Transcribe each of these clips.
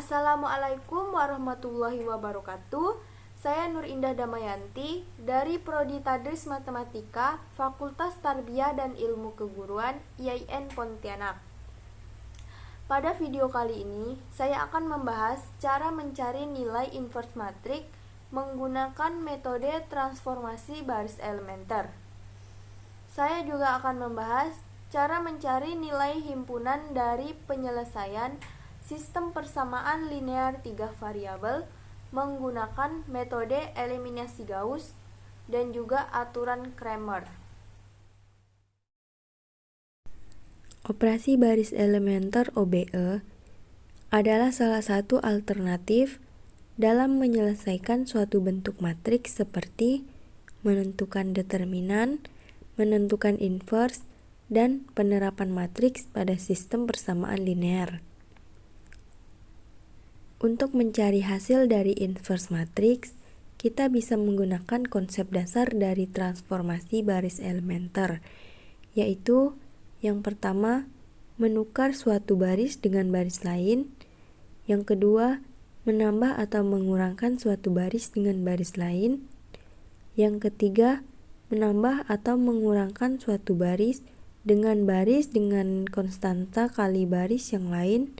Assalamualaikum warahmatullahi wabarakatuh. Saya Nur Indah Damayanti dari Prodi Tadris Matematika, Fakultas Tarbiyah dan Ilmu Keguruan IAIN Pontianak. Pada video kali ini, saya akan membahas cara mencari nilai inverse matriks menggunakan metode transformasi baris elementer. Saya juga akan membahas cara mencari nilai himpunan dari penyelesaian sistem persamaan linear 3 variabel menggunakan metode eliminasi Gauss dan juga aturan Cramer. Operasi baris elementer OBE adalah salah satu alternatif dalam menyelesaikan suatu bentuk matriks seperti menentukan determinan, menentukan inverse, dan penerapan matriks pada sistem persamaan linear. Untuk mencari hasil dari inverse matriks, kita bisa menggunakan konsep dasar dari transformasi baris elementer, yaitu yang pertama, menukar suatu baris dengan baris lain. Yang kedua, menambah atau mengurangkan suatu baris dengan baris lain. Yang ketiga, menambah atau mengurangkan suatu baris dengan konstanta kali baris yang lain.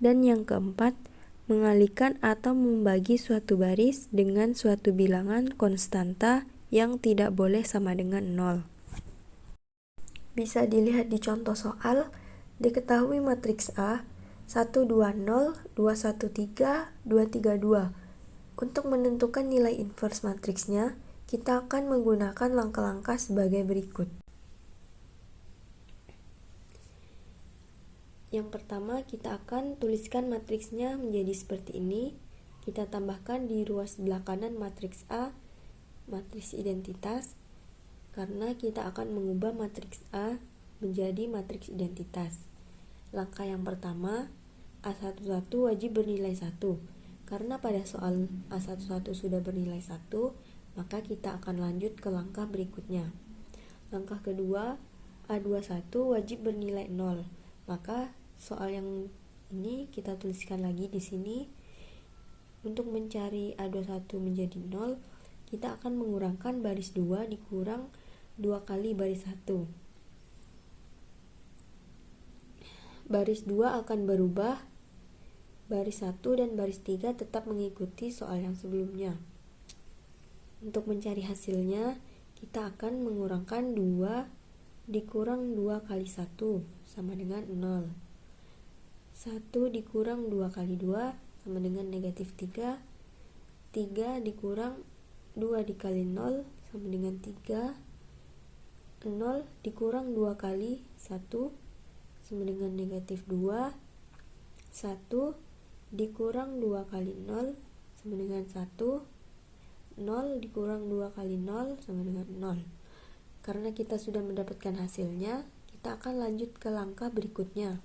Dan yang keempat, mengalihkan atau membagi suatu baris dengan suatu bilangan konstanta yang tidak boleh sama dengan 0. Bisa dilihat di contoh soal, diketahui matriks A 1, 2, 0, 2, 1, 3, 2, 3, 2. Untuk menentukan nilai inverse matriksnya, kita akan menggunakan langkah-langkah sebagai berikut. Yang pertama, kita akan tuliskan matriksnya menjadi seperti ini. Kita tambahkan di ruas sebelah kanan matriks A, matriks identitas, karena kita akan mengubah matriks A menjadi matriks identitas. Langkah yang pertama, A11 wajib bernilai 1. Karena pada soal A11 sudah bernilai 1, maka kita akan lanjut ke langkah berikutnya. Langkah kedua, A21 wajib bernilai 0. Maka soal yang ini kita tuliskan lagi di sini. Untuk mencari A21 menjadi 0, kita akan mengurangkan baris 2 dikurang 2 kali baris 1. Baris 2 akan berubah, baris 1 dan baris 3 tetap mengikuti soal yang sebelumnya. Untuk mencari hasilnya, kita akan mengurangkan 2 dikurang 2 kali 1 sama dengan 0. 1 dikurang 2 kali 2 sama dengan negatif 3. 3 dikurang 2 dikali 0 sama dengan 3. 0 dikurang 2 kali 1 sama dengan negatif 2. 1 dikurang 2 kali 0 sama dengan 1. 0 dikurang 2 kali 0 sama dengan 0. Karena kita sudah mendapatkan hasilnya, kita akan lanjut ke langkah berikutnya.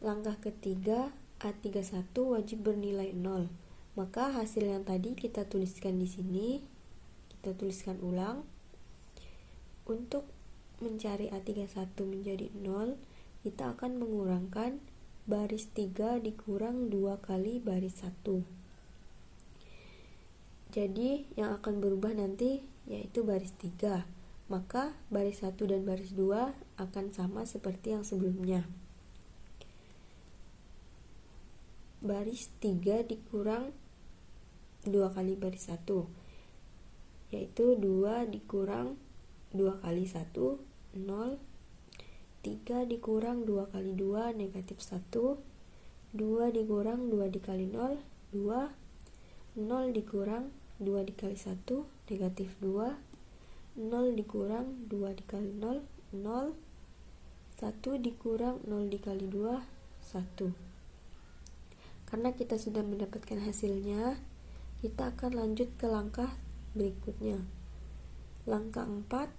Langkah ketiga, A31 wajib bernilai 0. Maka hasil yang tadi kita tuliskan di sini, kita tuliskan ulang. Untuk mencari A31 menjadi 0, kita akan mengurangkan baris 3 dikurang 2 kali baris 1. Jadi yang akan berubah nanti yaitu baris 3. Maka baris 1 dan baris 2 akan sama seperti yang sebelumnya. Baris 3 dikurang 2 kali baris 1, yaitu 2 dikurang 2 kali 1, 0. 3 dikurang 2 kali 2, negatif 1. 2 dikurang 2 dikali 0, 2. 0 dikurang 2 dikali 1, negatif 2. 0 dikurang 2 dikali 0, 0. 1 dikurang 0 dikali 2, 1. Karena kita sudah mendapatkan hasilnya, kita akan lanjut ke langkah berikutnya. Langkah 4,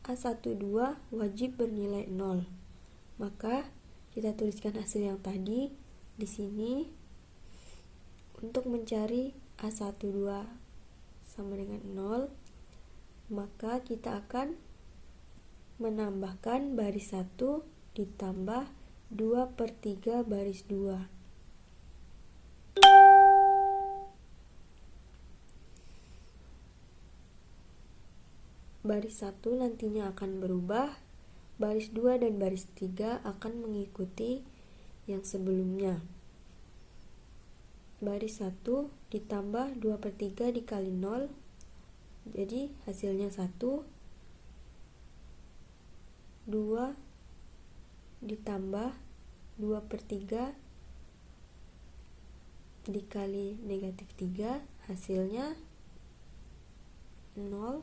A12 wajib bernilai 0. Maka kita tuliskan hasil yang tadi di sini. Untuk mencari A12 sama dengan 0, maka kita akan menambahkan baris 1 ditambah 2/3 baris 2. baris 1 nantinya akan berubah, baris 2 dan baris 3 akan mengikuti yang sebelumnya. Baris 1 ditambah 2/3 dikali 0, jadi hasilnya 1. 2 ditambah 2/3 dikali negatif 3, hasilnya 0.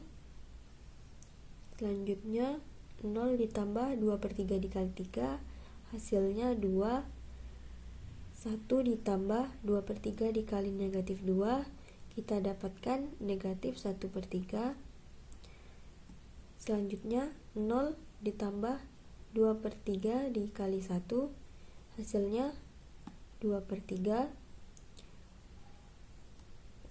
Selanjutnya 0 ditambah 2/3 dikali 3, hasilnya 2. 1 ditambah 2/3 dikali negatif 2, kita dapatkan negatif 1/3. Selanjutnya 0 ditambah 2/3 dikali 1, hasilnya 2/3.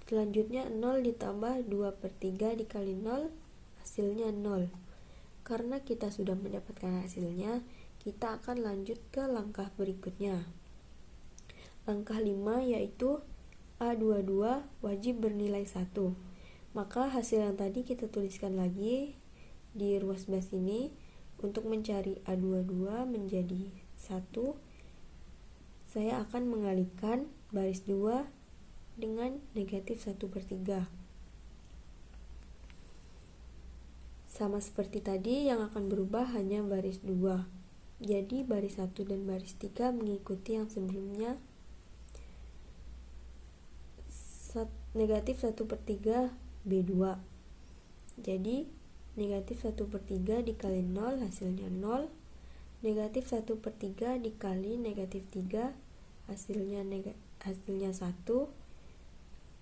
Selanjutnya 0 ditambah 2/3 dikali 0, hasilnya 0. Karena kita sudah mendapatkan hasilnya, kita akan lanjut ke langkah berikutnya. Langkah 5 yaitu A22 wajib bernilai 1. Maka hasil yang tadi kita tuliskan lagi di ruas bas ini. Untuk mencari A22 menjadi 1, saya akan mengalihkan baris 2 dengan negatif 1/3. Sama seperti tadi, yang akan berubah hanya baris 2. Jadi baris 1 dan baris 3 mengikuti yang sebelumnya. Negatif 1/3 B2. Jadi negatif 1/3 dikali 0 hasilnya 0. Negatif 1/3 dikali negatif 3 hasilnya 1.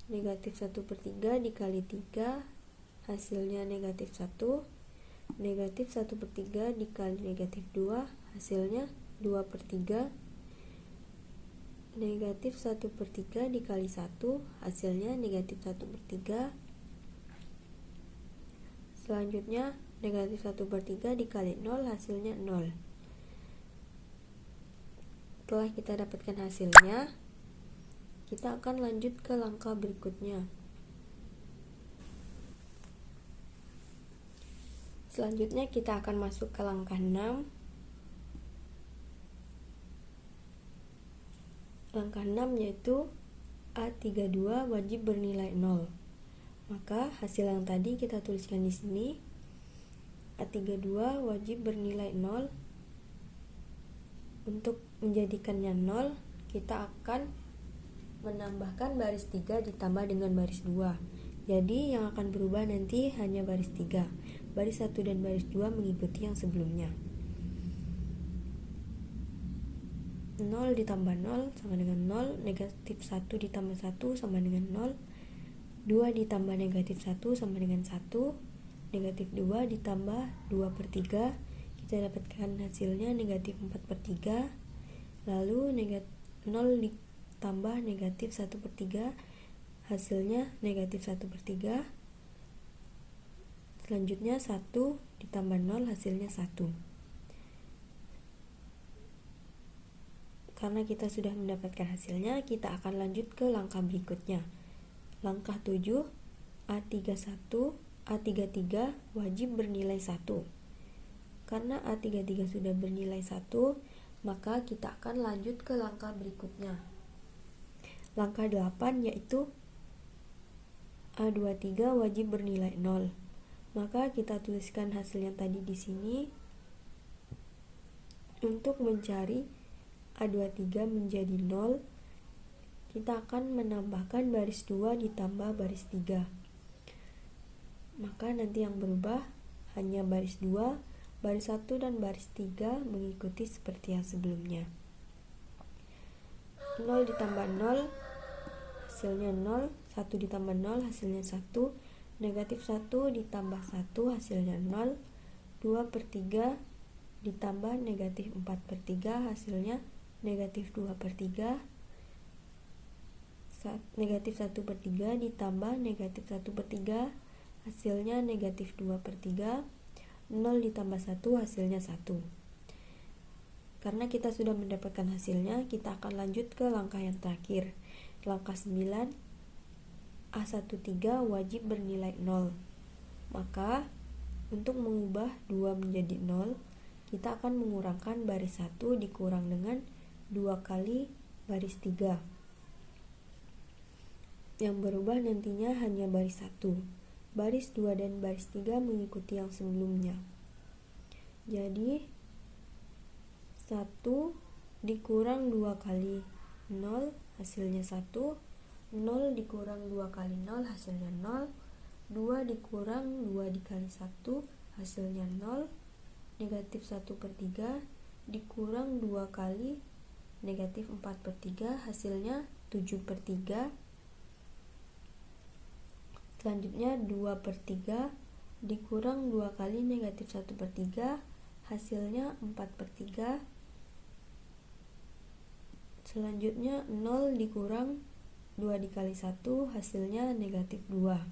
Negatif 1/3 dikali 3 hasilnya negatif 1. Negatif 1/3 dikali negatif 2 hasilnya 2/3. Negatif 1/3 dikali 1 hasilnya negatif 1/3. Selanjutnya negatif 1/3 dikali 0 hasilnya 0. Setelah kita dapatkan hasilnya, kita akan lanjut ke langkah berikutnya. Selanjutnya kita akan masuk ke langkah 6. Langkah 6 yaitu A32 wajib bernilai 0. Maka hasil yang tadi kita tuliskan di sini. A32 wajib bernilai 0. Untuk menjadikannya 0, kita akan menambahkan baris 3 ditambah dengan baris 2. Jadi yang akan berubah nanti hanya baris 3. Baris 1 dan baris 2 mengikuti yang sebelumnya. 0 ditambah 0 sama dengan 0, negatif 1 ditambah 1 sama dengan 0, 2 ditambah negatif 1 sama dengan 1, negatif 2 ditambah 2/3, kita dapatkan hasilnya negatif 4/3, lalu 0 ditambah negatif 1/3, hasilnya negatif 1/3, selanjutnya 1 ditambah 0 hasilnya 1. Karena kita sudah mendapatkan hasilnya, kita akan lanjut ke langkah berikutnya. Langkah 7, A33 wajib bernilai 1. Karena A33 sudah bernilai 1, maka kita akan lanjut ke langkah berikutnya. Langkah 8 yaitu A23 wajib bernilai 0. Maka kita tuliskan hasil yang tadi di sini. Untuk mencari A23 menjadi 0, kita akan menambahkan baris 2 ditambah baris 3. Maka nanti yang berubah hanya baris 2, baris 1 dan baris 3 mengikuti seperti yang sebelumnya. 0 ditambah 0 hasilnya 0, 1 ditambah 0 hasilnya 1, negatif 1 ditambah 1 hasilnya 0, 2/3 ditambah negatif 4/3 hasilnya negatif 2/3, negatif 1/3 ditambah negatif 1/3 hasilnya negatif 2/3, 0 ditambah 1 hasilnya 1. Karena kita sudah mendapatkan hasilnya, kita akan lanjut ke langkah yang terakhir. Langkah 9, A13 wajib bernilai 0. Maka Untuk mengubah 2 menjadi 0, kita akan mengurangkan baris 1 dikurang dengan 2 kali baris 3. Yang berubah nantinya hanya baris 1. Baris 2 dan baris 3 mengikuti yang sebelumnya. Jadi 1 dikurang 2 kali 0 hasilnya 1, 0 dikurang 2 kali 0 hasilnya 0, 2 dikurang 2 dikali 1 hasilnya 0, negatif 1/3 dikurang 2 kali negatif 4/3 hasilnya 7/3. Selanjutnya 2/3 dikurang 2 kali negatif 1/3 hasilnya 4/3. Selanjutnya 0 dikurang 2 dikali 1 hasilnya negatif 2.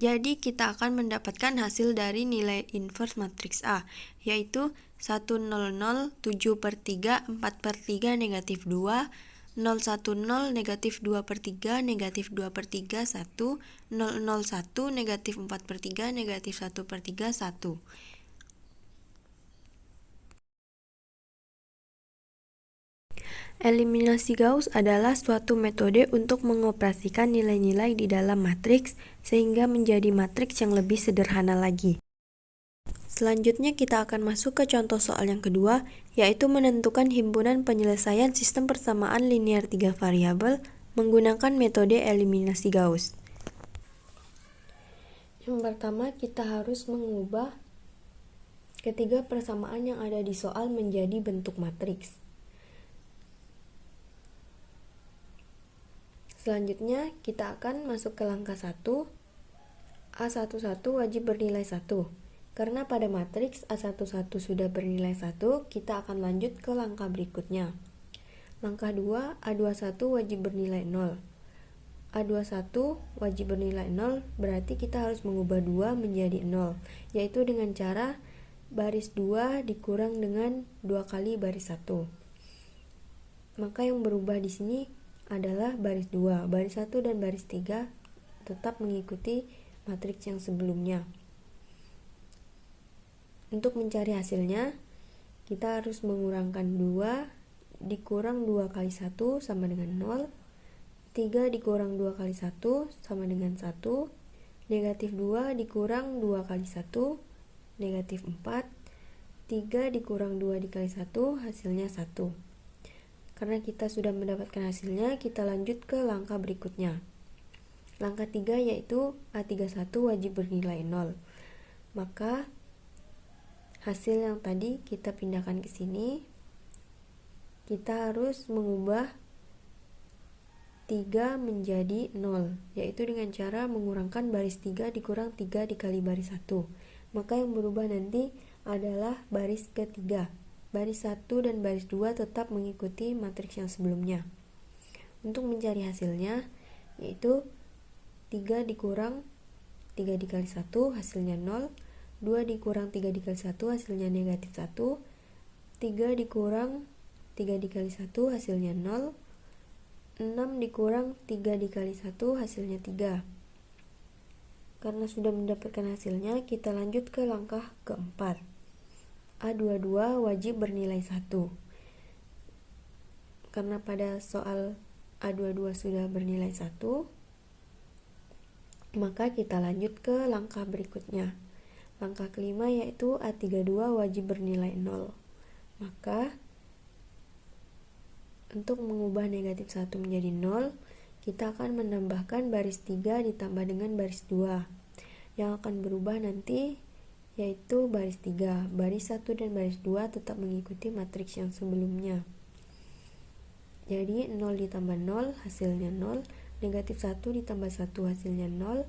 Jadi kita akan mendapatkan hasil dari nilai inverse matriks A, yaitu 100, 7/3, 4/3, negatif 2, 010, negatif 2/3, negatif 2/3, 1, 001, negatif 4/3, negatif 1/3, 1. Eliminasi Gauss adalah suatu metode untuk mengoperasikan nilai-nilai di dalam matriks sehingga menjadi matriks yang lebih sederhana lagi. Selanjutnya kita akan masuk ke contoh soal yang kedua, yaitu menentukan himpunan penyelesaian sistem persamaan linear 3 variabel menggunakan metode eliminasi Gauss. Yang pertama, kita harus mengubah ketiga persamaan yang ada di soal menjadi bentuk matriks. Selanjutnya, kita akan masuk ke langkah 1. A11 wajib bernilai 1. Karena pada matriks A11 sudah bernilai 1, kita akan lanjut ke langkah berikutnya. Langkah 2, A21 wajib bernilai 0. A21 wajib bernilai 0, berarti kita harus mengubah 2 menjadi 0, yaitu dengan cara baris 2 dikurang dengan 2 kali baris 1. Maka yang berubah di sini adalah baris 2, baris 1 dan baris 3 tetap mengikuti matriks yang sebelumnya. Untuk mencari hasilnya, kita harus mengurangkan 2 dikurang 2 kali 1 sama dengan 0, 3 dikurang 2 kali 1 sama dengan 1, negatif 2 dikurang 2 kali 1, negatif 4, 3 dikurang 2 dikali 1 hasilnya 1. Karena kita sudah mendapatkan hasilnya, kita lanjut ke langkah berikutnya. Langkah 3 yaitu A31 wajib bernilai 0. Maka hasil yang tadi kita pindahkan ke sini. Kita harus mengubah 3 menjadi 0, yaitu dengan cara mengurangkan baris 3 dikurang 3 dikali baris 1. Maka yang berubah nanti adalah baris ketiga. Baris 1 dan baris 2 tetap mengikuti matriks yang sebelumnya. Untuk mencari hasilnya, yaitu 3 dikurang 3 dikali 1 hasilnya 0, 2 dikurang 3 dikali 1 hasilnya negatif 1, 3 dikurang 3 dikali 1 hasilnya 0, 6 dikurang 3 dikali 1 hasilnya 3. Karena sudah mendapatkan hasilnya, kita lanjut ke langkah keempat. A22 wajib bernilai 1. Karena pada soal A22 sudah bernilai 1, maka kita lanjut ke langkah berikutnya. Langkah kelima yaitu A32 wajib bernilai 0. Maka untuk mengubah negatif 1 menjadi 0, kita akan menambahkan baris 3 ditambah dengan baris 2. Yang akan berubah nanti yaitu baris 3. Baris 1 dan baris 2 tetap mengikuti matriks yang sebelumnya. Jadi 0 ditambah 0 hasilnya 0, negatif 1 ditambah 1 hasilnya 0,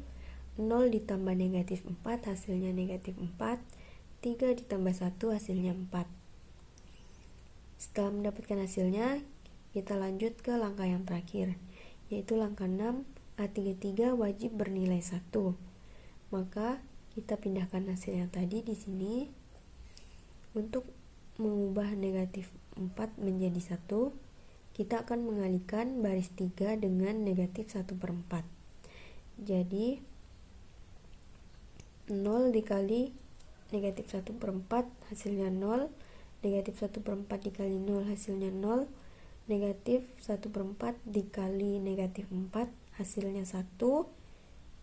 0 ditambah negatif 4 hasilnya negatif 4, 3 ditambah 1 hasilnya 4. Setelah mendapatkan hasilnya, kita lanjut ke langkah yang terakhir, yaitu langkah 6, A33 wajib bernilai 1. Maka kita pindahkan hasil yang tadi di sini. Untuk mengubah negatif 4 menjadi 1, kita akan mengalihkan baris 3 dengan negatif 1/4. Jadi 0 dikali negatif 1/4 hasilnya 0, negatif 1/4 dikali 0 hasilnya 0, negatif 1/4 dikali negatif 4 hasilnya 1,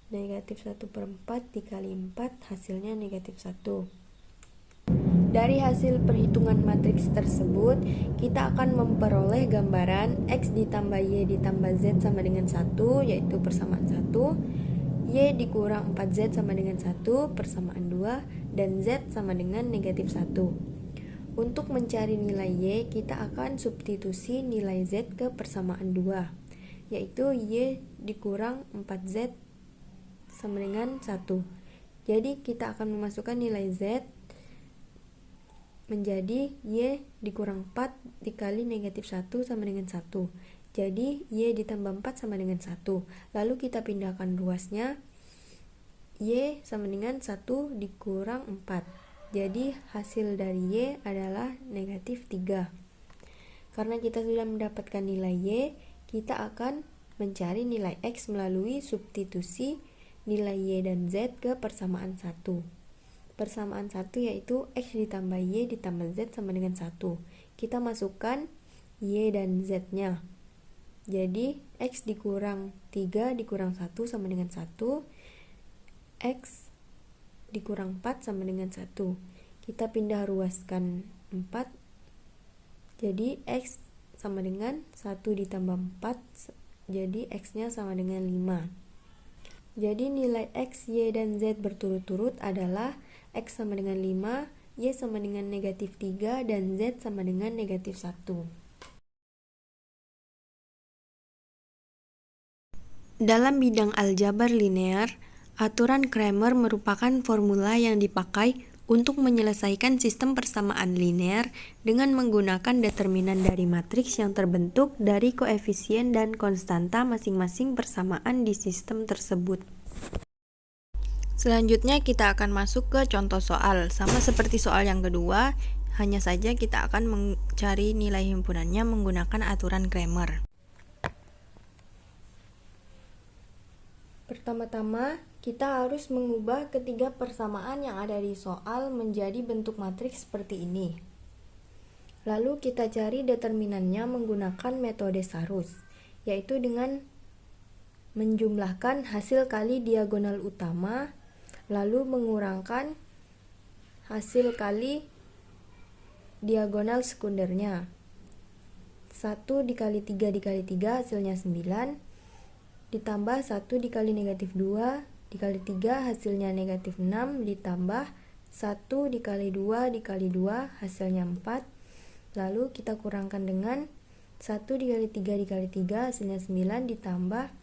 negatif 1/4 dikali 4 hasilnya negatif 1. Dari hasil perhitungan matriks tersebut, kita akan memperoleh gambaran X ditambah Y ditambah Z sama dengan 1, yaitu persamaan 1, Y dikurang 4Z sama dengan 1, persamaan 2, dan Z sama dengan negatif 1. Untuk mencari nilai Y, kita akan substitusi nilai Z ke persamaan 2, yaitu Y dikurang 4Z sama dengan 1. Jadi kita akan memasukkan nilai Z menjadi Y dikurang 4 dikali negatif 1 sama dengan 1. Jadi Y ditambah 4 sama dengan 1. Lalu kita pindahkan ruasnya, Y sama dengan 1 dikurang 4. Jadi hasil dari Y adalah negatif 3. Karena kita sudah mendapatkan nilai Y, kita akan mencari nilai X melalui substitusi nilai Y dan Z ke persamaan 1. Persamaan 1 yaitu X ditambah Y ditambah Z sama dengan 1. Kita masukkan Y dan Z-nya. Jadi X dikurang 3 dikurang 1 sama dengan 1. X dikurang 4 sama dengan 1. Kita pindah ruaskan 4. Jadi X sama dengan 1 ditambah 4. Jadi X-nya sama dengan 5. Jadi nilai X, Y, dan Z berturut-turut adalah X sama dengan 5, Y sama dengan negatif 3, dan Z sama dengan negatif 1. Dalam bidang aljabar linear, aturan Cramer merupakan formula yang dipakai untuk menyelesaikan sistem persamaan linear dengan menggunakan determinan dari matriks yang terbentuk dari koefisien dan konstanta masing-masing persamaan di sistem tersebut. Selanjutnya kita akan masuk ke contoh soal. Sama seperti soal yang kedua, hanya saja kita akan mencari nilai himpunannya menggunakan aturan Cramer. Pertama-tama, kita harus mengubah ketiga persamaan yang ada di soal menjadi bentuk matriks seperti ini. Lalu kita cari determinannya menggunakan metode Sarus, yaitu dengan menjumlahkan hasil kali diagonal utama, lalu mengurangkan hasil kali diagonal sekundernya. 1 dikali 3 dikali 3 hasilnya 9, ditambah 1 dikali negatif 2 dikali 3 hasilnya negatif 6, ditambah 1 dikali 2 dikali 2 hasilnya 4. Lalu kita kurangkan dengan 1 dikali 3 dikali 3 hasilnya 9, ditambah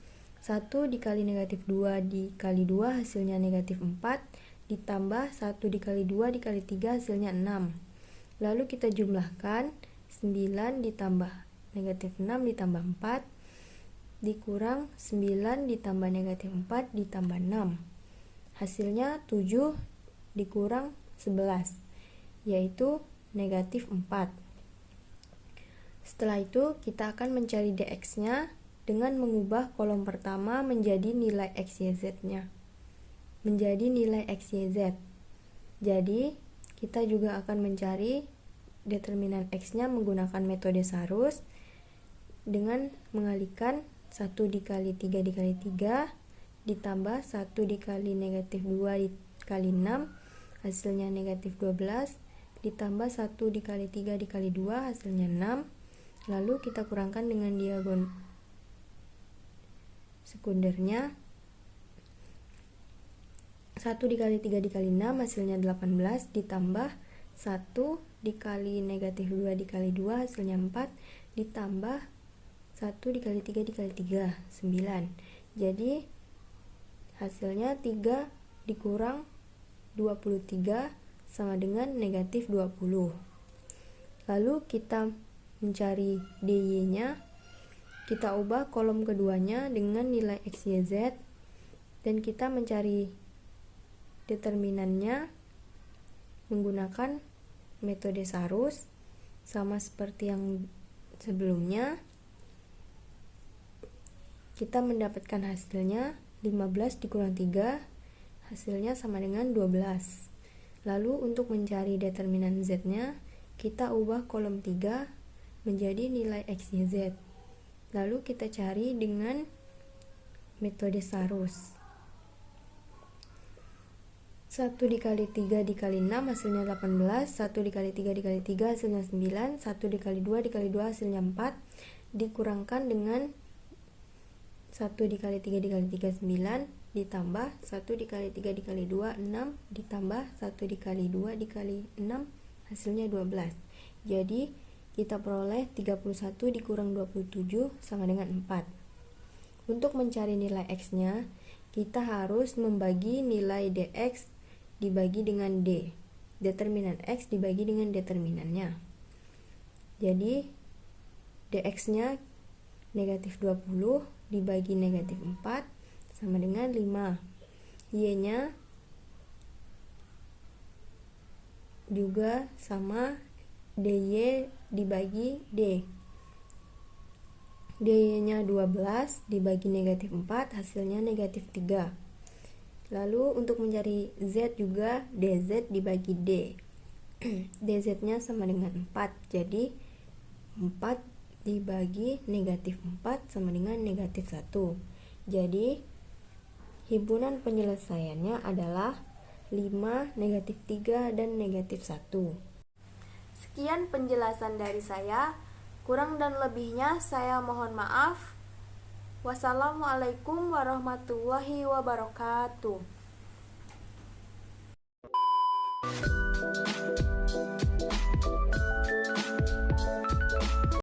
1 dikali negatif 2 dikali 2 hasilnya negatif 4, ditambah 1 dikali 2 dikali 3 hasilnya 6. Lalu kita jumlahkan 9 ditambah negatif 6 ditambah 4 dikurang 9 ditambah negatif 4 ditambah 6. Hasilnya 7 dikurang 11, yaitu negatif 4. Setelah itu kita akan mencari dx-nya dengan mengubah kolom pertama menjadi nilai X, Y, Z-nya. Menjadi nilai X, Y, Z. Jadi, kita juga akan mencari determinan X-nya menggunakan metode Sarus dengan mengalihkan 1 dikali 3 dikali 3 ditambah 1 dikali negatif 2 dikali 6 hasilnya negatif 12, ditambah 1 dikali 3 dikali 2 hasilnya 6. Lalu kita kurangkan dengan diagonal sekundernya. 1 dikali 3 dikali 6 hasilnya 18, ditambah 1 dikali negatif 2 dikali 2 hasilnya 4, ditambah 1 dikali 3 dikali 3, 9. Jadi hasilnya 3 dikurang 23 sama dengan negatif 20. Lalu kita mencari dy-nya. Kita ubah kolom keduanya dengan nilai X, Y, Z, dan kita mencari determinannya menggunakan metode Sarus sama seperti yang sebelumnya. kita mendapatkan hasilnya 15 dikurang 3, hasilnya sama dengan 12. Lalu untuk mencari determinan Z-nya, kita ubah kolom 3 menjadi nilai X, Y, Z. Lalu kita cari dengan metode Sarus. 1 dikali 3 dikali 6 hasilnya 18, 1 dikali 3 dikali 3 hasilnya 9, 1 dikali 2 dikali 2 hasilnya 4, dikurangkan dengan 1 dikali 3 dikali 3 9, ditambah 1 dikali 3 dikali 2 6, ditambah 1 dikali 2 dikali 6 hasilnya 12. Jadi kita peroleh 31 dikurang 27 sama dengan 4. Untuk mencari nilai X-nya, kita harus membagi nilai dx dibagi dengan d, determinan X dibagi dengan determinannya. Jadi dx-nya negatif 20 dibagi negatif 4 sama dengan 5. Y-nya juga sama dy dibagi d. dy-nya 12 dibagi negatif 4 hasilnya negatif 3. Lalu untuk mencari z juga dz dibagi d. dz-nya sama dengan 4. Jadi 4 dibagi negatif 4 sama dengan negatif 1. Jadi himpunan penyelesaiannya adalah 5, negatif 3, dan negatif 1. Sekian penjelasan dari saya. Kurang dan lebihnya saya mohon maaf. Wassalamualaikum warahmatullahi wabarakatuh.